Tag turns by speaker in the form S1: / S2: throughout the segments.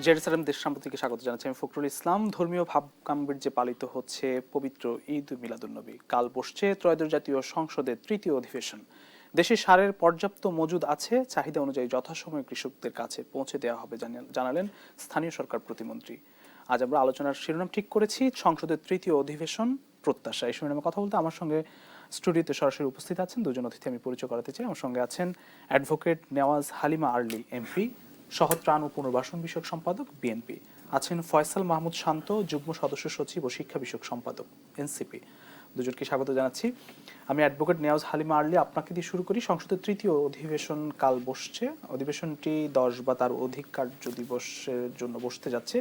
S1: Jerusalem দেশ সম্পত্তিকে স্বাগত জানাচ্ছি আমি ফখরুল ইসলাম। ধর্মীয় ভাবগাম্ভীর্যে পালিত হচ্ছে পবিত্র ঈদ মিলাদুন্নবী। কাল বসছে ত্রয়োদশ জাতীয় সংসদের তৃতীয় অধিবেশন। দেশে সারের পর্যাপ্ত মজুদ আছে, চাহিদা অনুযায়ী যথাসময়ে কৃষকদের কাছে পৌঁছে দেওয়া হবে জানালেন স্থানীয় সরকার প্রতিমন্ত্রী। আজ আমরা আলোচনার শিরোনাম ঠিক করেছি সংসদের তৃতীয় অধিবেশন প্রত্যাশা। এই শিরোনামে কথা বলতে আমার সঙ্গে স্টুডিওতে সরাসরি উপস্থিত আছেন দুজন অতিথি। আমি পরিচয় করাতে চাই। আমার সঙ্গে আছেন অ্যাডভোকেট নেওয়াজ হালিমা আরলি এমপি, সহত্রাণ ও পুনর্বাসন বিষয়ক সম্পাদক বিএনপি। আছেন ফয়সাল মাহমুদ শান্ত, যুগ্ম সদস্য সচিব ও শিক্ষা বিষয়ক সম্পাদক এনসিপি। দুজনকে স্বাগত জানাচ্ছি। আমি অ্যাডভোকেট নেওয়াজ হালিমা আরলি, আপনাকে দিয়ে শুরু করি। সংসদের তৃতীয় অধিবেশন কাল বসছে। অধিবেশনটি 10 বা তার অধিক কার্য দিবসের জন্য বসতে যাচ্ছে।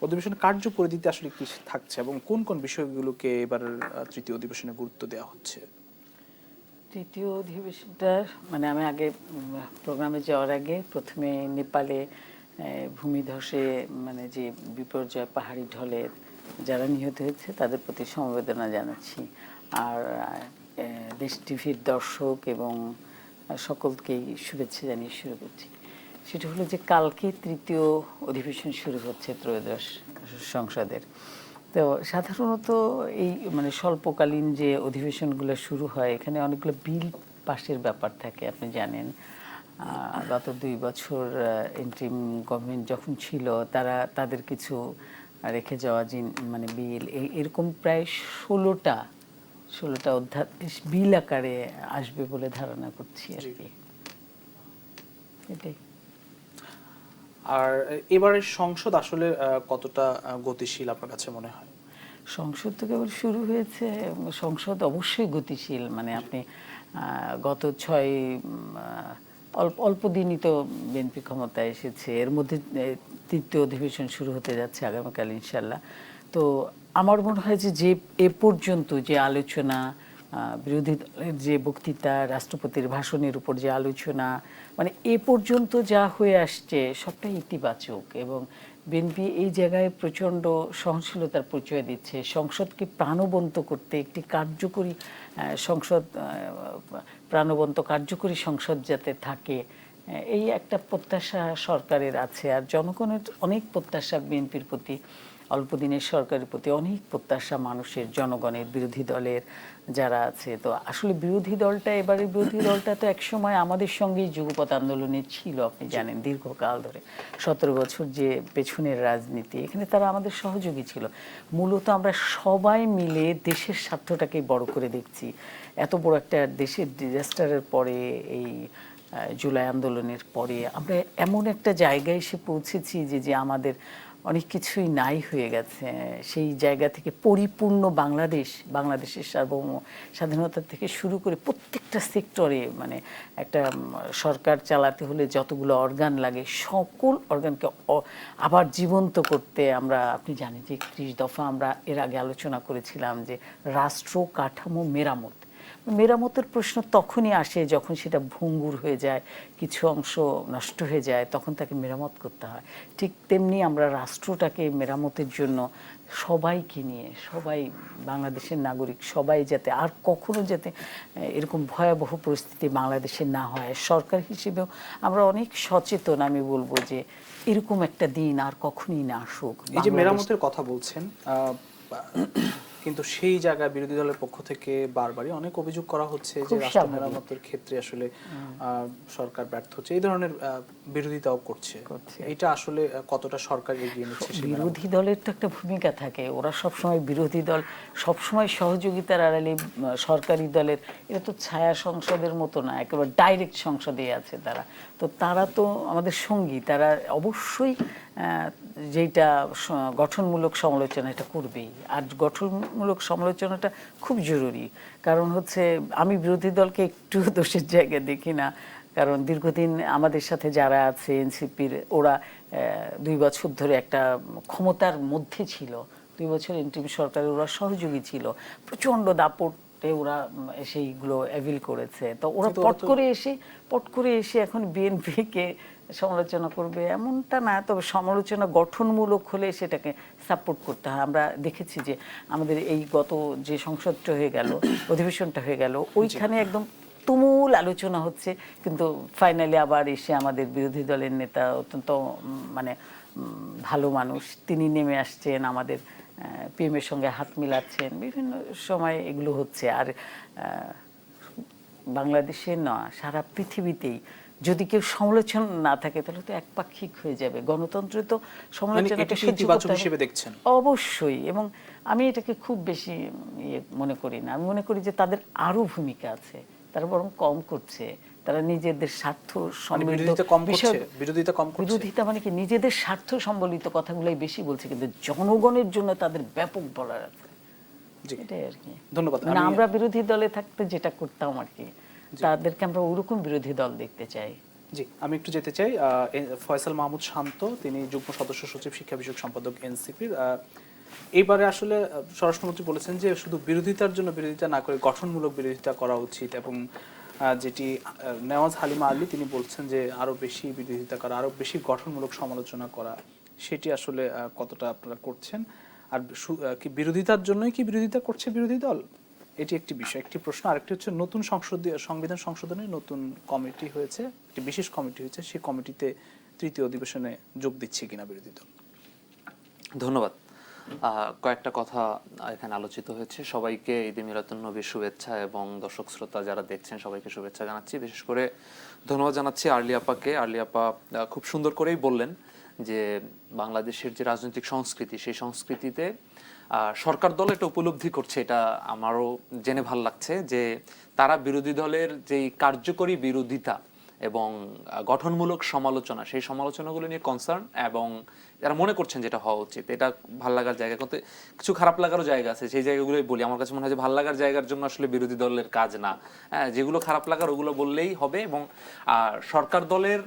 S1: অধিবেশন কার্যপরিধিতে আসলে কি থাকছে এবং কোন কোন বিষয়গুলোকে এবার তৃতীয় অধিবেশনে গুরুত্ব দেওয়া হচ্ছে?
S2: তৃতীয় অধিবেশনটার আমি আগে প্রোগ্রামে যাওয়ার আগে প্রথমে নেপালে ভূমিধসে যে বিপর্যয়, পাহাড়ি ঢলের যারা নিহত হয়েছে তাদের প্রতি সমবেদনা জানাচ্ছি। আর দেশ টিভির দর্শক এবং সকলকেই শুভেচ্ছা জানিয়ে শুরু করছি। সেটা হলো যে কালকে তৃতীয় অধিবেশন শুরু হচ্ছে ত্রয়োদশ সংসদের। তো সাধারণত এই স্বল্পকালীন যে অধিবেশনগুলো শুরু হয়, এখানে অনেকগুলো বিল পাশের ব্যাপার থাকে। আপনি জানেন গত 2 বছর ইন্টারিম গভর্নমেন্ট যখন ছিল, তাদের কিছু রেখে যাওয়া বিল এরকম প্রায় 16টা অধ্যাদেশ বিল আকারে আসবে বলে ধারণা করছি আর কি। এটাই।
S1: আর এবারের সংসদ আসলে কতটা গতিশীল আপনার কাছে মনে হয়?
S2: সংসদ তো কেবল শুরু হয়েছে। সংসদ অবশ্যই গতিশীল। আপনি গত 6 অল্প দিনই তো বিএনপি ক্ষমতায় এসেছে। এর মধ্যে তৃতীয় অধিবেশন শুরু হতে যাচ্ছে আগামীকাল ইনশাল্লাহ। তো আমার মনে হয় যে এ পর্যন্ত যে আলোচনা, বিরোধী দলের যে বক্তৃতা, রাষ্ট্রপতির ভাষণের উপর যে আলোচনা, এ পর্যন্ত যা হয়ে আসছে সবটাই ইতিবাচক। এবং বিএনপি এই জায়গায় প্রচণ্ড সহনশীলতার পরিচয় দিচ্ছে। সংসদকে প্রাণবন্ত করতে একটি কার্যকরী সংসদ, প্রাণবন্ত কার্যকরী সংসদ যাতে থাকে, এই একটা প্রত্যাশা সরকারের আছে। আর জনগণের অনেক প্রত্যাশা বিএনপির প্রতি, অল্প দিনের সরকারের প্রতি অনেক প্রত্যাশা মানুষের, জনগণের, বিরোধী দলের যারা আছে। তো আসলে এবারের বিরোধী দলটা তো একসময় আমাদের সঙ্গেই যুগপৎ আন্দোলনে ছিল, আপনি জানেন, দীর্ঘকাল ধরে 17 বছর যে পেছনের রাজনীতি, এখানে তারা আমাদের সহযোগী ছিল। মূলত আমরা সবাই মিলে দেশের স্বার্থটাকে বড় করে দেখছি। এত বড় একটা দেশের ডিজাস্টারের পরে, এই জুলাই আন্দোলনের পরে আমরা এমন একটা জায়গায় এসে পৌঁছেছি যে আমাদের অনেক কিছুই নাই হয়ে গেছে। সেই জায়গা থেকে পরিপূর্ণ বাংলাদেশের সার্বভৌম স্বাধীনতা থেকে শুরু করে প্রত্যেকটা সেক্টরে একটা সরকার চালাতে হলে যতগুলো অর্গান লাগে, সকল অর্গানকে আবার জীবন্ত করতে আপনি জানেন যে 31 দফা আমরা এর আগে আলোচনা করেছিলাম যে রাষ্ট্র কাঠামো মেরামতের প্রশ্ন তখনই আসে যখন সেটা ভঙ্গুর হয়ে যায়, কিছু অংশ নষ্ট হয়ে যায়, তখন তাকে মেরামত করতে হয়। ঠিক তেমনি আমরা রাষ্ট্রটাকে মেরামতের জন্য সবাইকে নিয়ে, সবাই বাংলাদেশের নাগরিক সবাই যাতে আর কখনো যাতে এরকম ভয়াবহ পরিস্থিতি বাংলাদেশে না হয়, সরকার হিসেবেও আমরা অনেক সচেতন। আমি বলবো যে এরকম একটা দিন আর কখনোই না আসুক।
S1: এই যে মেরামতের কথা বলছেন, কিন্তু সেই জায়গায় বিরোধী দলের পক্ষ থেকে বারবারই অনেক অভিযোগ করা হচ্ছে যে রাষ্ট্র মেরামতের ক্ষেত্রে আসলে সরকার ব্যর্থ হচ্ছে, এই ধরনের বিরোধিতাও করছে। এটা আসলে কতটা সরকার এগিয়ে নিচ্ছে?
S2: বিরোধী দলের তো একটা ভূমিকা থাকে। ওরা সবসময়, বিরোধী দল সবসময় সহযোগিতার আড়ালে সরকারি দলের, এটা তো ছায়া সংসদের মতো না, একেবারে ডাইরেক্ট সংসদে আছে তারা। তো তারা তো আমাদের সঙ্গী, তারা অবশ্যই যেটা গঠনমূলক সমালোচনা এটা করবেই। আর গঠনমূলক সমালোচনাটা খুব জরুরি। কারণ হচ্ছে আমি বিরোধী দলকে একটু দোষের জায়গায় দেখি না। কারণ দীর্ঘদিন আমাদের সাথে যারা আছে এনসিপির, ওরা 2 বছর ধরে একটা ক্ষমতার মধ্যে ছিল। 2 বছর এনটিপি সরকারের ওরা সহযোগী ছিল, প্রচণ্ড দাপটে ওরা সেইগুলো অ্যাভিল করেছে। তো ওরা পট করে এসে এখন বিএনপিকে সমালোচনা করবে এমনটা না। তবে সমালোচনা গঠনমূলক হলে সেটাকে সাপোর্ট করতে হয়। আমরা দেখেছি যে আমাদের এই গত যে সংসদটা হয়ে গেল, অধিবেশনটা হয়ে গেল, ওইখানে একদম তুমুল আলোচনা হচ্ছে, কিন্তু ফাইনালি আবার এসে আমাদের বিরোধী দলের নেতা অত্যন্ত মানে ভালো মানুষ, তিনি নেমে আসছেন, আমাদের পিএমের সঙ্গে হাত মিলাচ্ছেন, বিভিন্ন সময় এগুলো হচ্ছে। আর বাংলাদেশে না, সারা পৃথিবীতেই যদি কেউ সমালোচনা না থাকে তাহলে তো একপাক্ষিক হয়ে যাবে। গণতন্ত্রে তো সমালোচনাকে সহ্য করতে
S1: হিসেবে দেখছেন
S2: অবশ্যই, এবং আমি এটাকে খুব বেশি মনে করি না। আমি মনে করি যে তাদের আরো ভূমিকা আছে, তারা বরং কম করছে। তারা নিজেদের স্বার্থ বিরোধিতা মানে কি, নিজেদের স্বার্থ সম্বলিত কথাগুলোই বেশি বলছে, কিন্তু জনগণের জন্য তাদের ব্যাপক বলার আছে। এটাই আর কি।
S1: ধন্যবাদ।
S2: মানে আমরা বিরোধী দলে থাকতে যেটা করতাম আর কি, তাদেরকে আমরা ওরকম বিরোধী দল দেখতে চাই।
S1: জি, আমি একটু যেতে চাই ফয়সাল মাহমুদ শান্ত, তিনি যুগ্ম সদস্য সচিব শিক্ষা বিষয়ক সম্পাদক এনসিপির। এইবারে আসলে স্বরাষ্ট্রমন্ত্রী বলেছেন যে শুধু বিরোধিতার জন্য বিরোধিতা না করে গঠনমূলক বিরোধিতা করা উচিত, এবং যেটি নেওয়াজ হালিমা আলী তিনি বলছেন যে আরো বেশি বিরোধিতা করা, আরো বেশি গঠনমূলক সমালোচনা করা, সেটি আসলে কতটা আপনারা করছেন? আর কি বিরোধিতার জন্যই কি বিরোধিতা করছে বিরোধী দল? এটি একটি বিষয়, একটি প্রশ্ন। আরেকটি হচ্ছে নতুন সংবিধান সংশোধনের নতুন কমিটি হয়েছে, একটি বিশেষ কমিটি হয়েছে, সেই কমিটিতে তৃতীয় অধিবেশনে যোগ দিচ্ছে কিনা বিরোধী দল?
S3: ধন্যবাদ। কয়েকটা কথা এখানে আলোচিত হয়েছে। সবাইকে ঈদে মিলাদুন্নবীর শুভেচ্ছা, এবং দর্শক শ্রোতা যারা দেখছেন সবাইকে শুভেচ্ছা জানাচ্ছি। বিশেষ করে ধন্যবাদ জানাচ্ছি আরলি আপাকে। আরলি আপা খুব সুন্দর করেই বললেন যে বাংলাদেশের যে রাজনৈতিক সংস্কৃতি, সেই সংস্কৃতিতে সরকার দল এটা উপলব্ধি করছে। এটা আমারও জেনে ভাল লাগছে যে তারা বিরোধী দলের যেই কার্যকরী বিরোধিতা এবং গঠনমূলক সমালোচনা, সেই সমালোচনাগুলো নিয়ে কনসার্ন, এবং যারা মনে করছেন যেটা হওয়া উচিত। এটা ভাল লাগার জায়গা, কিন্তু কিছু খারাপ লাগারও জায়গা আছে, সেই জায়গাগুলোই বলি। আমার কাছে মনে হয় যে ভাল লাগার জায়গার জন্য আসলে বিরোধী দলের কাজ না, যেগুলো খারাপ লাগার ওগুলো বললেই হবে। এবং সরকার দলের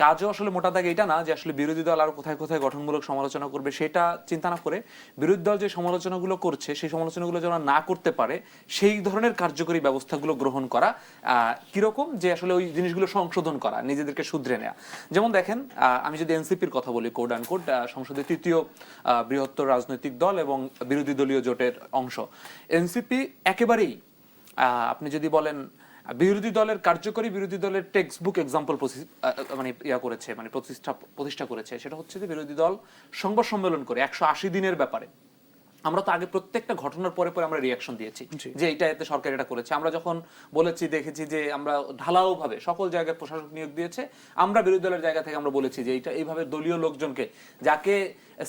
S3: কাজও আসলে মোটা দাগে এটা না যে আসলে বিরোধী দল আর কোথায় কোথায় গঠনমূলক সমালোচনা করবে সেটা চিন্তা না করে, বিরোধী দল যে সমালোচনাগুলো করছে সেই সমালোচনাগুলো যেন না করতে পারে সেই ধরনের কার্যকরী ব্যবস্থাগুলো গ্রহণ করা। কিরকম যে আসলে ওই জিনিসগুলো সংশোধন করা, নিজেদেরকে শুধরে নেওয়া। যেমন দেখেন, আমি যদি এনসিপির কথা বলি, কোড অ্যান্ড কোড সংসদের তৃতীয় বৃহত্তর রাজনৈতিক দল এবং বিরোধী দলীয় জোটের অংশ, এনসিপি একেবারেই আপনি যদি বলেন বিরোধী দলের কার্যকরী বিরোধী দলের টেক্সট বুক এক্সাম্পল মানে করেছে, মানে প্রতিষ্ঠা করেছে। সেটা হচ্ছে যে বিরোধী দল সংবাদ সম্মেলন করে 180 দিনের ব্যাপারে। আমরা তো আগে প্রত্যেকটা ঘটনার পরে পরে আমরা রিয়াকশন দিয়েছি যে এটা এতে সরকার এটা করেছে। আমরা যখন বলেছি, দেখেছি যে আমরা ঢালাও ভাবে সকল জায়গায় প্রশাসক নিয়োগ দিয়েছে, আমরা বিরোধী দলের জায়গা থেকে আমরা বলেছি যে এটা এইভাবে দলীয় লোকজনকে, যাকে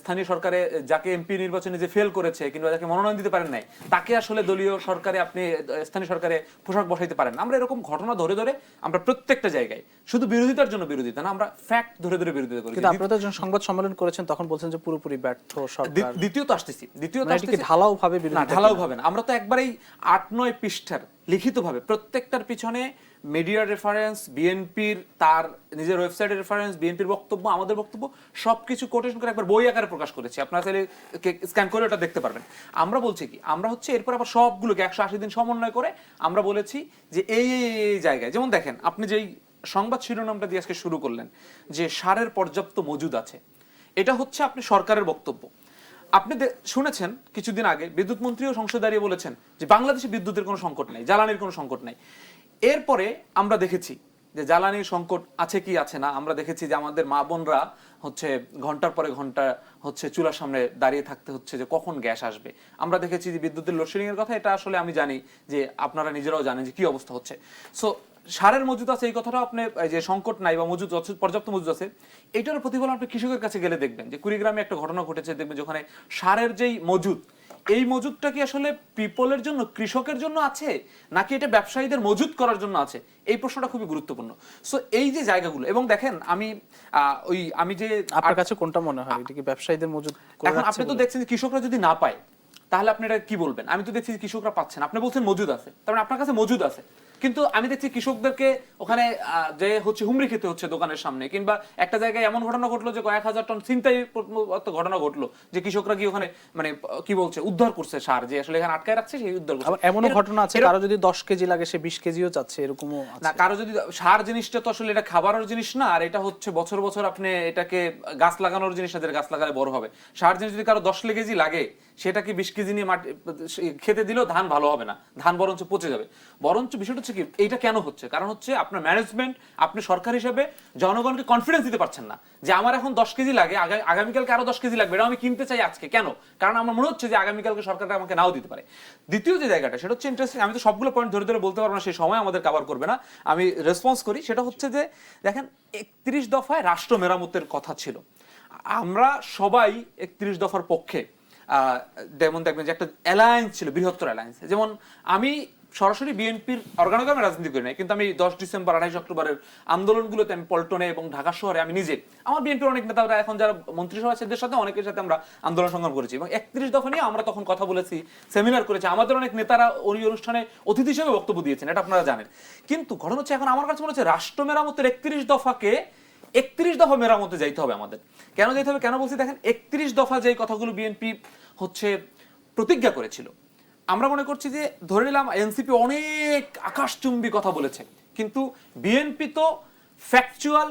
S3: স্থানীয় সরকারে, যাকে এমপি নির্বাচনে যে ফেল করেছে কিংবা যাকে মনোনয়ন দিতে পারেন নাই, তাকে আসলে দলীয় সরকারে আপনি স্থানীয় সরকারে পোশাক বসাইতে পারেন। আমরা এরকম ঘটনা ধরে ধরে আমরা প্রত্যেকটা জায়গায়, শুধু বিরোধিতার জন্য বিরোধিতা না, আমরা ফ্যাক্ট ধরে ধরে বিরোধিতা করি।
S1: কিন্তু আপনারা যখন সংবাদ সম্মেলন করেছেন তখন বলছেন যে পুরোপুরি ব্যর্থ সরকার।
S3: দ্বিতীয়ত আসতেছি,
S1: ঢালাও ভাবে বিরোধিতা,
S3: ঢালাও ভাবে না। আমরা তো একবারেই 8-9 পৃষ্ঠার লিখিতভাবে প্রত্যেকটার পিছনে মিডিয়ার রেফারেন্স, বিএনপির তার নিজের ওয়েবসাইটের রেফারেন্স, বিএনপির বক্তব্য, আমাদের বক্তব্য সবকিছু কোটেশন করে একবার বই আকারে প্রকাশ করেছি। আপনারা চাইলে স্ক্যান করে ওটা দেখতে পারবেন। আমরা বলছি কি, আমরা হচ্ছে এরপর আবার সবগুলোকে 180 দিন সমন্বয় করে আমরা বলেছি যে এই এই জায়গায়, যেমন দেখেন আপনি যেই সংবাদ শিরোনামটা দিয়ে আজকে শুরু করলেন যে সারের পর্যাপ্ত মজুদ আছে, এটা হচ্ছে আপনি সরকারের বক্তব্য। আপনি শুনেছেন কিছুদিন আগে বিদ্যুৎ মন্ত্রীও সংসদে দাঁড়িয়ে বলেছেন যে বাংলাদেশে বিদ্যুতের কোনো সংকট নাই, জ্বালানির কোনো সংকট নাই। এরপরে আমরা দেখেছি যে জ্বালানির সংকট আছে কি আছে না। আমরা দেখেছি যে আমাদের মা বোনরা হচ্ছে ঘন্টার পরে ঘন্টা হচ্ছে চুলার সামনে দাঁড়িয়ে থাকতে হচ্ছে যে কখন গ্যাস আসবে। আমরা দেখেছি যে বিদ্যুতের লোডশেডিং এর কথা, এটা আসলে আমি জানি যে আপনারা নিজেরাও জানেন যে কি অবস্থা হচ্ছে। সো সারের মজুদ আছে, এই কথাটা আপনি যে সংকট নাই বা মজুদ পর্যাপ্ত মজুদ আছে, এইটার প্রতিফলন আপনি কৃষকের কাছে গেলে দেখবেন যে কুড়িগ্রামে একটা ঘটনা ঘটেছে। দেখবেন যেখানে সারের যেই মজুদ, এই মজুদটা কি আসলে পিপলের জন্য, কৃষকের জন্য আছে, নাকি এটা ব্যবসায়ীদের মজুদ করার জন্য আছে, এই প্রশ্নটা খুবই গুরুত্বপূর্ণ। সো এই যে জায়গাগুলো, এবং দেখেন আমি যে
S1: আপনার কাছে কোনটা মনে হয়, এটা কি ব্যবসায়ীদের মজুদ করে
S3: এখন আপনি তো দেখছেন যে কৃষকরা যদি না পায় তাহলে আপনি এটা কি বলবেন? আমি তো দেখছি কৃষকরা পাচ্ছেন, আপনি বলছেন মজুদ আছে, তার মানে আপনার কাছে মজুদ আছে। কিন্তু আমি দেখছি কৃষকদেরকে ওখানে যে হচ্ছে হুমড়ি খেতে হচ্ছে দোকানের সামনে, কিংবা একটা জায়গায় এমন ঘটনা ঘটলো যে কয়েক হাজার টন ছিনতাই ঘটনা ঘটলো, যে কৃষকরা কি ওখানে মানে কি বলছে উদ্ধার করছে সার, যে আসলে এখানে আটকায় রাখছে সেই উদ্ধার করছে।
S1: এমনও ঘটনা আছে কারো যদি 10 কেজি লাগে সে 20 কেজিও চাচ্ছে, এরকমও আছে।
S3: না, কারো যদি সার জিনিসটা তো আসলে এটা খাবারের জিনিস না, আর এটা হচ্ছে বছর বছর আপনি এটাকে গাছ লাগানোর জিনিস, গাছ লাগালে বড় হবে। সার জিনিস যদি কারো 10 কেজি লাগে, সেটা কি 20 কেজি নিয়ে মাটি খেতে দিলেও ধান ভালো হবে না, ধান বরঞ্চ পচে যাবে। বরঞ্চ বিষয়টা হচ্ছে কি এইটা কেন হচ্ছে, কারণ হচ্ছে আপনার ম্যানেজমেন্ট, আপনি সরকার হিসেবে জনগণকে কনফিডেন্স দিতে পারছেন না যে আমার এখন 10 কেজি লাগে, আগামীকালকে আরো 10 কেজি লাগবে, এটা আমি কিনতে চাই আজকে। কেন? কারণ আমার মনে হচ্ছে যে আগামীকালকে সরকার আমাকে নাও দিতে পারে। দ্বিতীয় যে জায়গাটা, সেটা হচ্ছে ইন্টারেস্টিং, আমি তো সবগুলো পয়েন্ট ধরে ধরে বলতে পারবো না, সেই সময় আমাদের কভার করবে না, আমি রেসপন্স করি। সেটা হচ্ছে যে দেখেন 31 দফায় রাষ্ট্র মেরামতের কথা ছিল, আমরা সবাই 31 দফার পক্ষে। যেমন দেখবেন যে একটা অ্যালায়েন্স ছিল, বৃহত্তর অ্যালায়েন্স, যেমন আমি সরাসরি বিএনপির অর্গানোগ্রামে রাজনীতি করি নাই, কিন্তু আমি 10 ডিসেম্বর 28 অক্টোবরের আন্দোলনগুলোতে আমি পল্টনে এবং ঢাকা শহরে আমি নিজে, আমার বিএনপির অনেক নেতারা এখন যারা মন্ত্রিসভা আছে এদের সাথে অনেকের সাথে আমরা আন্দোলন সংগ্রাম করেছি, এবং 31 দফা নিয়ে আমরা তখন কথা বলেছি, সেমিনার করেছি, আমাদের অনেক নেতারা ওই অনুষ্ঠানে অতিথি হিসেবে বক্তব্য দিয়েছেন, এটা আপনারা জানেন। কিন্তু ঘটনা হচ্ছে এখন আমার কাছে মনে হচ্ছে রাষ্ট্র মেরামতের 31 দফাকে 31 দফা মেরামতে যাইতে হবে আমাদের। কেন যাইতে হবে, কেন বলছি দেখেন, 31 দফা যে কথাগুলো বিএনপি হচ্ছে প্রতিজ্ঞা করেছিল, আমরা মনে করছি যে ধরে নিলাম এনসিপি অনেক আকাশচুম্বী কথা বলেছে, কিন্তু বিএনপি তো ফ্যাকচুয়াল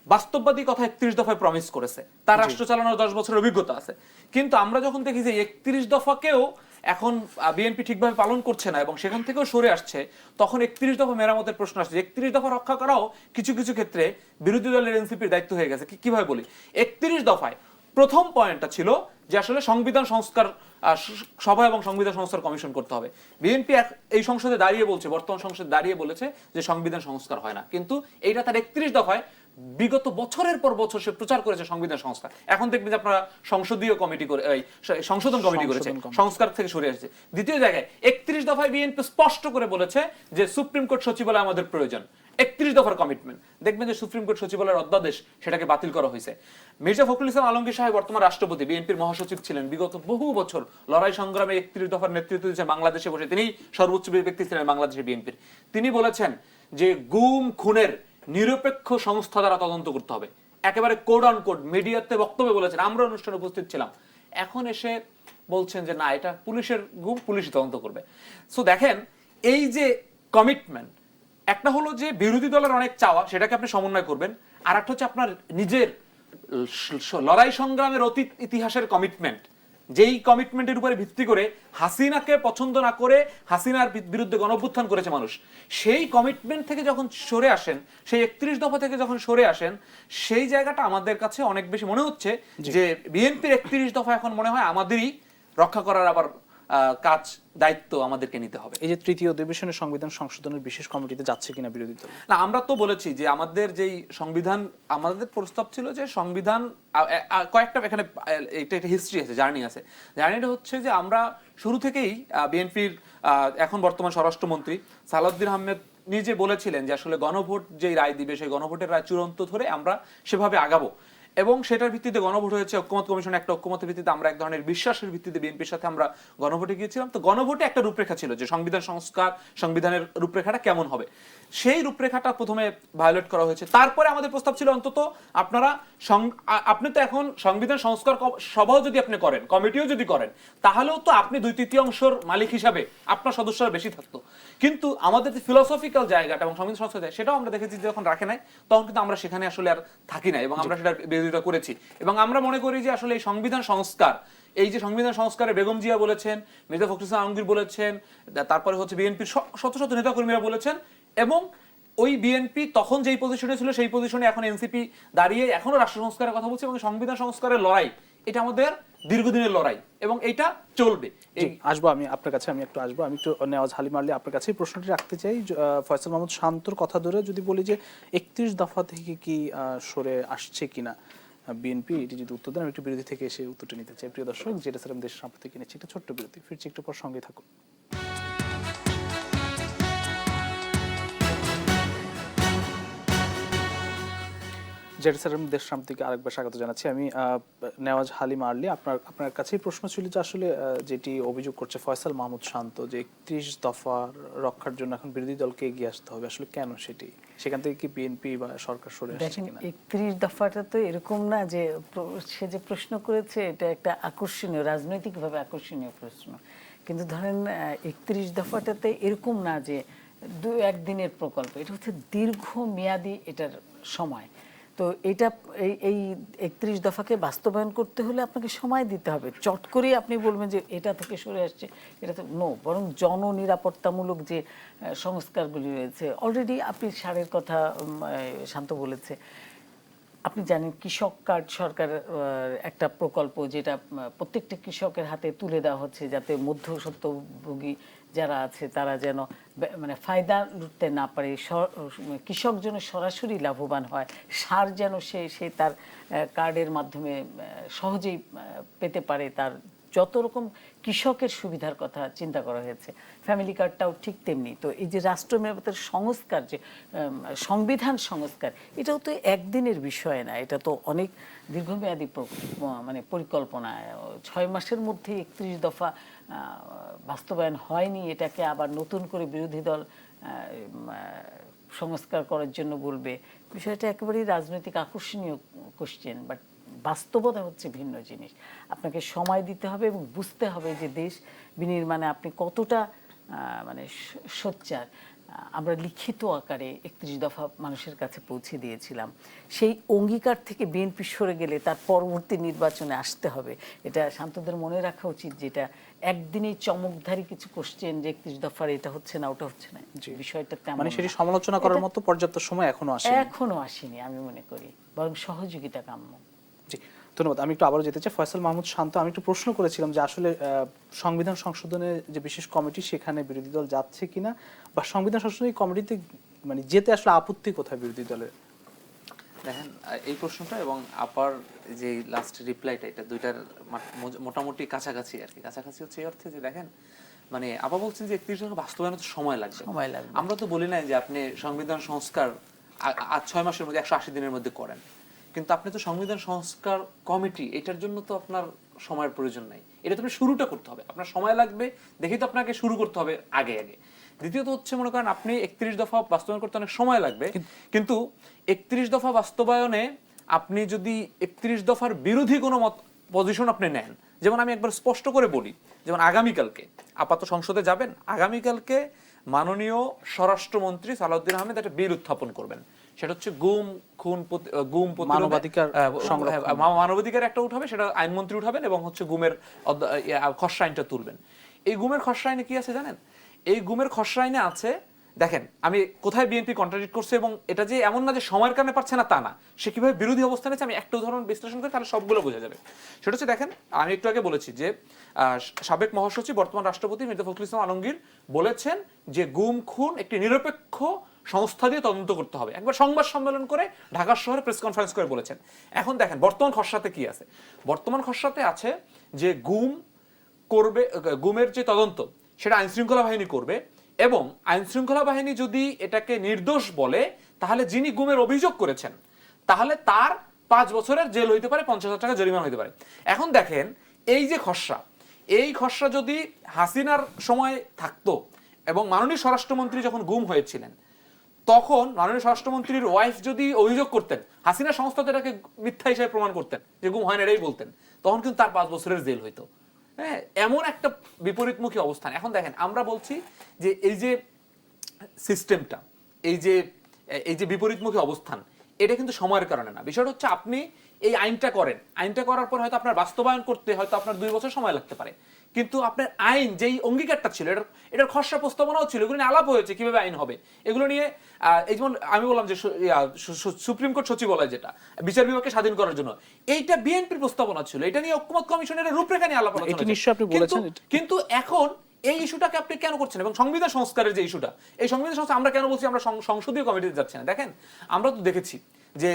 S3: বাস্তববাদী কথা 31 দফায় প্রমিস করেছে, তার রাষ্ট্র চালানোর 10 বছরের অভিজ্ঞতা আছে। কিন্তু আমরা যখন দেখি যে 31 দফাকেও এখন বিএনপি ঠিকভাবে পালন করছে না এবং সেখান থেকেও সরে আসছে, তখন 31 দফা মেরামতের প্রশ্ন আসছে। 31 দফা রক্ষা করাও কিছু কিছু ক্ষেত্রে বিরোধী দলের এনসিপির দায়িত্ব হয়ে গেছে। কিভাবে বলি, 31 দফায় প্রথম পয়েন্টটা ছিল যে আসলে সংবিধান সংস্কার সভা এবং সংবিধান সংস্কার কমিশন করতে হবে। বিএনপি এই সংসদে দাঁড়িয়ে বলছে, বর্তমান সংসদে দাঁড়িয়ে বলেছে যে সংবিধান সংস্কার হয় না, কিন্তু এইটা তার 31 দফায় বিগত বছরের পর বছর সে প্রচার করেছে সংবিধান সংস্কার। এখন দেখবেন যে আপনারা সংসদীয় কমিটি করে সংশোধন কমিটি করেছে, সংস্কার থেকে সরে আসছে। দ্বিতীয় জায়গায় 31 দফায় বিএনপি স্পষ্ট করে বলেছে যে সুপ্রিম কোর্ট সচিবালয় আমাদের প্রয়োজন। 31 দফার কমিটমেন্ট, দেখবেন যে সুপ্রিম কোর্ট সচিবালয়ের অধ্যাদেশ সেটাকে বাতিল করা হয়েছে। মির্জা ফখরুল ইসলাম আলমগীর সাহেব বর্তমান রাষ্ট্রপতি, বিএনপির মহাসচিব ছিলেন, বিগত বহু বছর লড়াই সংগ্রামে 31 দফার নেতৃত্ব দিয়েছেন বাংলাদেশে বসে, তিনি সর্বোচ্চ ব্যক্তি ছিলেন বাংলাদেশের বিএনপির। তিনি বলেছেন যে গুম খুনের নিরপেক্ষ সংস্থা দ্বারা তদন্ত করতে হবে, একেবারে কোড অন কোড মিডিয়াতে বক্তব্যে বলেছেন, আমরা অনুষ্ঠানে উপস্থিত ছিলাম। এখন এসে বলছেন যে না, এটা পুলিশের গুম, পুলিশই তদন্ত করবে। সো দেখেন এই যে কমিটমেন্ট, একটা হলো যে বিরোধী দলের অনেক চাওয়া, সেটাকে আপনি সমন্বয় করবেন, আর একটা হচ্ছে আপনার নিজের লড়াই সংগ্রামের অতীত ইতিহাসের কমিটমেন্ট, যেই কমিটমেন্টের উপরে ভিত্তি করে হাসিনাকে পছন্দ না করে হাসিনার বিরুদ্ধে গণঅভ্যুত্থান করেছে মানুষ, সেই কমিটমেন্ট থেকে যখন সরে আসেন, সেই 31 দফা থেকে যখন সরে আসেন, সেই জায়গাটা আমাদের কাছে অনেক বেশি মনে হচ্ছে যে বিএনপির 31 দফা এখন মনে হয় আমাদেরই রক্ষা করার আবার কাজ, দায়িত্ব আমাদেরকে নিতে হবে।
S1: এই যে তৃতীয় অধিবেশনের সংবিধান সংশোধনের বিশেষ কমিটিতে যাচ্ছে কিনা বিরোধী দল?
S3: না, আমরা তো বলেছি যে আমাদের যেই সংবিধান, আমাদের প্রস্তাব ছিল যে সংবিধান কয়েকটা, এখানে এটা হিস্ট্রি আছে, জার্নি আছে। জার্নিটা হচ্ছে যে আমরা শুরু থেকেই বিএনপির এখন বর্তমান স্বরাষ্ট্রমন্ত্রী সালাউদ্দিন আহমেদ নিজে বলেছিলেন যে আসলে গণভোট যেই রায় দিবে, সেই গণভোটের রায় চূড়ান্ত ধরে আমরা সেভাবে আগাবো, এবং সেটার ভিত্তিতে গণভোট হয়েছে। ঐক্যমত কমিশন একটা ঐক্যমতের ভিত্তিতে, আমরা এক ধরনের বিশ্বাসের ভিত্তিতে বিএনপির সাথে আমরা গণভোটে গিয়েছিলাম। তো গণভোটে একটা রূপরেখা ছিল যে সংবিধান সংস্কার, সংবিধানের রূপরেখাটা কেমন হবে, সেই রূপরেখাটা প্রথমে ভায়োলেট করা হয়েছে। তারপরে আমাদের প্রস্তাব ছিল অন্তত আপনারা আপনি তো এখন সংবিধান সংস্কার সভাও যদি আপনি করেন, কমিটিও যদি করেন, তাহলেও তো আপনি 2/3 মালিক হিসাবে আপনার সদস্যরা বেশি থাকতো। কিন্তু আমাদের যে ফিলোসফিক্যাল জায়গাটা এবং সংবিধান সংস্কার, সেটাও আমরা দেখেছি যে যখন রাখে নাই, তখন কিন্তু আমরা সেখানে আসলে আর থাকি না, এবং আমরা সেটার বিরোধিতা করেছি। এবং আমরা মনে করি যে আসলে এই সংবিধান সংস্কার, এই যে সংবিধান সংস্কারে বেগম জিয়া বলেছেন, মির্জা ফখরুল ইসলাম আলমগীর বলেছেন, তারপরে হচ্ছে বিএনপির শত শত নেতাকর্মীরা বলেছেন, এবং ওই বিএনপি তখন যেই পজিশনে ছিল সেই পজিশনে এখন এনসিপি দাঁড়িয়ে এখনো রাষ্ট্র সংস্কারের কথা বলছে, এবং সংবিধান সংস্কারের লড়াই এটা আমাদের দীর্ঘদিনের লড়াই, এবং এটা চলবে।
S1: আসবো আমি আপনার কাছে, আমি একটু আসবো, আমি একটু নেওয়াজ হালিম আলী আপনার কাছে প্রশ্নটি রাখতে চাই। ফয়সাল মাহমুদ শান্তর কথা ধরে যদি বলি যে 31 দফা থেকে কি সরে আসছে কিনা বিএনপি, এটি যদি উত্তর দেন, আমি একটু বিরোধী থেকে এসে উত্তরটা নিতে চাই। প্রিয় দর্শক, যেটা স্যার দেশের সাম্প্রতিক নিচ্ছি একটা ছোট্ট বিরতি, ফিরছি একটু পর, সঙ্গে থাকুন। যেটা স্যার দেশ সাম্প্রতিকে আরেকবার স্বাগত জানাচ্ছি। আমি নেওয়াজ হালিম আলী, আপনার কাছেই প্রশ্ন ছিল যে আসলে যেটি অভিযোগ করছে ফয়সাল মাহমুদ শান্ত যে 31 দফা রক্ষার জন্য এখন বিরোধী দলকে এগিয়ে আসতে হবে, আসলে কেন সেটি, সেখান থেকে কি বিএনপি বা সরকার সরে আসছে কিনা?
S2: 31 দফাটা তো এরকম না যে সে যে প্রশ্ন করেছে এটা একটা আকর্ষণীয়, রাজনৈতিকভাবে আকর্ষণীয় প্রশ্ন, কিন্তু ধরেন 31 দফাটাতে এরকম না যে 2-1 দিনের প্রকল্প, এটা হচ্ছে দীর্ঘমেয়াদী এটার সময়। তো এটা এই 31 দফাকে বাস্তবায়ন করতে হলে আপনাকে সময় দিতে হবে। চট করে আপনি বলবেন যে এটা থেকে সরে আসছে, এটা তো নো, বরং জননিরাপত্তামূলক যে সংস্কারগুলি রয়েছে, অলরেডি আপনি সারের কথা শান্ত বলেছে। আপনি জানেন কৃষক কার্ড সরকার একটা প্রকল্প, যেটা প্রত্যেকটা কৃষকের হাতে তুলে দেওয়া হচ্ছে, যাতে মধ্যস্বত্বভোগী যারা আছে তারা যেন মানে ফায়দা লুটতে না পারে, কৃষক যেন সরাসরি লাভবান হয়, সার যেন সে তার কার্ডের মাধ্যমে সহজেই পেতে পারে, তার যত রকম কৃষকের সুবিধার কথা চিন্তা করা হয়েছে। ফ্যামিলি কার্ডটাও ঠিক তেমনি। তো এই যে রাষ্ট্র মেরামতের সংস্কার, যে সংবিধান সংস্কার, এটাও তো একদিনের বিষয় না, এটা তো অনেক দীর্ঘমেয়াদী মানে পরিকল্পনা। 6 মাসের মধ্যে 31 দফা বাস্তবায়ন হয়নি, এটাকে আবার নতুন করে বিরোধী দল সংস্কার করার জন্য বলবে, বিষয়টা একেবারেই রাজনৈতিক আকর্ষণীয় কোশ্চেন। বাট বাস্তবতা হচ্ছে ভিন্ন জিনিস। আপনাকে সময় দিতে হবে এবং বুঝতে হবে যে দেশ বিনির্মাণে আপনি কতটা মানে সোচ্চার। আমরা লিখিত আকারে 31 দফা মানুষের কাছে পৌঁছে দিয়েছিলাম। সেই অঙ্গীকার থেকে বিএনপি সরে গেলে তার পরবর্তী নির্বাচনে আসতে হবে, এটা শান্তদের মনে রাখা উচিত। যেটা একদিনেই চমকধারী কিছু কোশ্চেন যে 31 দফার এটা হচ্ছে না, ওটা হচ্ছে না, বিষয়টা তেমন
S1: মানে সেটি সমালোচনা করার মতো পর্যাপ্ত সময় এখনো
S2: আসেনি আমি মনে করি, বরং সহযোগিতা কাম্য।
S1: জি, ধন্যবাদ। আমি একটু আবারও যেতে চাই ফয়সাল মাহমুদ শান্ত। আমি একটু প্রশ্ন করেছিলাম যে আসলে সংবিধান সংশোধনের যে বিশেষ কমিটি, সেখানে বিরোধী দল যাচ্ছে কিনা, বা সংবিধান সংশোধনী কমিটিতে মানে যেতে আসলে আপত্তি কোথায় বিরোধী দলের?
S3: দেখেন, এই প্রশ্নটা এবং আপার যে লাস্ট রিপ্লাইটা, এটা দুইটার মোটামুটি কাছাকাছি আর কি। কাছাকাছি হচ্ছে এই অর্থে যে দেখেন, মানে আপা বলছেন যে 31 দফা বাস্তবায়নে তো সময় লাগবে। আমরা তো বলি নাই যে আপনি সংবিধান সংস্কার 6 মাসের মধ্যে 180 দিনের মধ্যে করেন, কিন্তু আপনি তো সংবিধান সংস্কার কমিটি, এটার জন্য তো আপনার সময়ের প্রয়োজন নাই। এটা তো আপনি শুরুটা করতে হবে, আপনার সময় লাগবে দেখেই তো আপনাকে শুরু করতে হবে আগে আগে। দ্বিতীয়ত হচ্ছে, মনে করেন আপনি 31 দফা বাস্তবায়ন করতে অনেক সময় লাগবে, কিন্তু 31 দফা বাস্তবায়নে আপনি যদি 31 দফার বিরোধী কোনো পজিশন আপনি নেন, যেমন আমি একবার স্পষ্ট করে বলি, যেমন আগামীকালকে আপাতত সংসদে যাবেন, আগামীকালকে মাননীয় স্বরাষ্ট্রমন্ত্রী সালাউদ্দিন আহমেদ একটা বিল উত্থাপন করবেন, সেটা হচ্ছে গুম মানবাধিকার একটা উঠাবে, সেটা আইনমন্ত্রী উঠাবেন, এবং হচ্ছে গুমের খসড়া আইনটা তুলবেন। এই গুমের খসড়া আইনে কি আছে জানেন? এই গুমের খসড়া আইনে আছে, দেখেন আমি কোথায় বিএনপি কন্ট্রাডিক্ট করছে, এবং এটা যে এমন না যে সময়ের কারণে পারছে না তা না, সে কিভাবে বিরোধী অবস্থানে আছে আমি একটা উদাহরণ বিশ্লেষণ করি, তাহলে সবগুলো বোঝা যাবে। সেটা হচ্ছে, দেখেন আমি একটু আগে বলেছি যে সাবেক মহাসচিব বর্তমান রাষ্ট্রপতি মির্জা ফখরুল ইসলাম আলমগীর বলেছেন যে গুম খুন একটি নিরপেক্ষ সংস্থা দিয়ে তদন্ত করতে হবে, একবার সংবাদ সম্মেলন করে ঢাকা শহরে প্রেস কনফারেন্স করে বলেছেন। এখন দেখেন বর্তমান খসড়াতে কি আছে, বর্তমান খসড়াতে আছে যে গুমের যে তদন্ত সেটা আইন শৃঙ্খলা বাহিনী করবে, এবং আইন শৃঙ্খলা বাহিনী যদি এটাকে নির্দোষ বলে, তাহলে যিনি গুমের অভিযোগ করেছেন তাহলে তার 5 বছরের জেল হইতে পারে, 50,000 টাকা জরিমানা হইতে পারে। এখন দেখেন এই যে খসড়া, এই খসড়া যদি হাসিনার সময় থাকতো, এবং মাননীয় স্বরাষ্ট্রমন্ত্রী যখন গুম হয়েছিলেন, তখন মাননীয় স্বরাষ্ট্রমন্ত্রীর ওয়াইফ যদি অভিযোগ করতেন, হাসিনা সংস্থা এটাকে মিথ্যা হিসেবে প্রমাণ করতেন যে গুম হয় না, এটাই বলতেন, তখন কিন্তু তার 5 বছরের জেল হইতো। হ্যাঁ, এমন একটা বিপরীতমুখী অবস্থান। এখন দেখেন আমরা বলছি যে এই যে সিস্টেমটা, এই যে বিপরীতমুখী অবস্থান, এটা কিন্তু সময়ের কারণে না। বিষয়টা হচ্ছে আপনি এই আইনটা করেন, আইনটা করার পর হয়তো আপনার বাস্তবায়ন করতে হয়তো আপনার 2 বছর সময় লাগতে পারে, কিন্তু আপনার আইন যেই অঙ্গীকারটা ছিল, এটার খসড়া প্রস্তাবনাও ছিল, এগুলো নিয়ে আলাপ হয়েছে কিভাবে আইন হবে, এগুলো নিয়ে এই যেমন আমি বললাম যে সুপ্রিম কোর্ট সচিবালয় যেটা বিচার বিভাগকে স্বাধীন করার জন্য, এইটা বিএনপির প্রস্তাবনা ছিল, এটা নিয়ে ঐক্যমত্য কমিশনের রূপরেখা নিয়ে আলাপ আলোচনা, কিন্তু এখন এই ইস্যুটাকে আপনি কেন করছেন? এবং সংবিধান সংস্কারের যে ইস্যুটা, এই সংবিধান সংস্কার আমরা কেন বলছি আমরা সংসদীয় কমিটিতে যাচ্ছি না? দেখেন আমরা তো দেখেছি যে